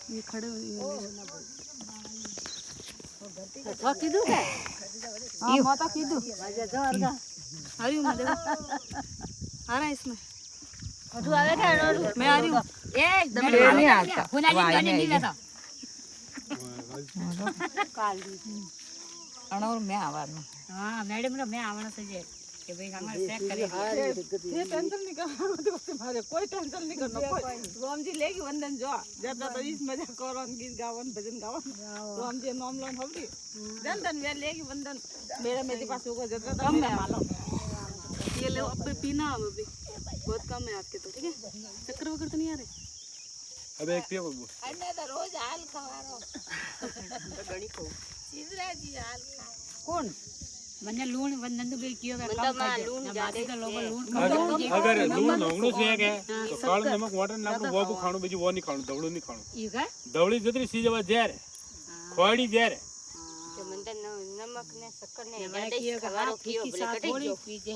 ये खड़े तो कीधु के हां माता कीधु जो अर्गा आ रही हूं मैं देखो आ रहा है इसमें तू आवे के मैं आ रही हूं ए नहीं आता हुनाजी गने नहीं लेता काल अणोर में आवानो हां मैडम रो मैं आवण से जे કે ભાઈ હમારે ચેક કરે ये टेंशन नहीं करना मारे कोई टेंशन नहीं करना कोई रामजी लेगी वंदन जो जब तो इस मजा करन गीत गावन भजन गावन रामजी नाम लोन होगी वंदन वे लेगी वंदन मेरे पास होगा जब कम है मालूम ये ले अब पीना अभी बहुत कम है आपके तो ठीक है चक्कर वगैरह तो नहीं आ रहे अब एक पियो बाबू अन्ने तो रोज हाल खवारो गणी को सीधरा जी हाल कौन मने लूण वंदन तो कियो का कम कर लूण ज्यादा तो लोग लूण अगर लूण नोंगणो से है तो काल नमक वाटर नाखो वो खाणो बीजू वो नहीं खाणो दवळू नहीं खाणो ई का दवળી जतरी सीजवा जार खोड़ी जार तो मंदन नमक ने शक्कर ने ज्यादा खवारो कियो भले कटे जो पीजे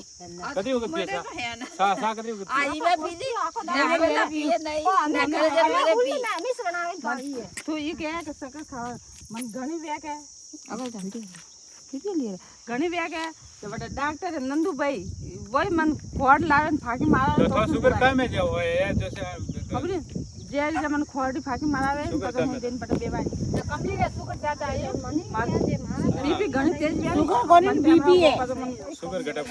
कदी होगा पैसा सा सा कदी होगा आई में पीजी मैं पिए नहीं नकर जे मेरे पी मिस बनावे पाई है तो ये क्या है शक्कर खा मन घणी व्याक है अगर जानती कितने लिए घणी व्याक है तो बड़ा डॉक्टर नंदू भाई वही मन खोड़ लावे फाकी मारा तो शुगर कम है जो है जैसे खबर जे जमन खोड़ी फाकी मारावे तो दिन पटे बेवाई तो कंप्लीट है शुगर ज्यादा है बीपी घणी तेज शुगर कोनी बीपी है शुगर घटा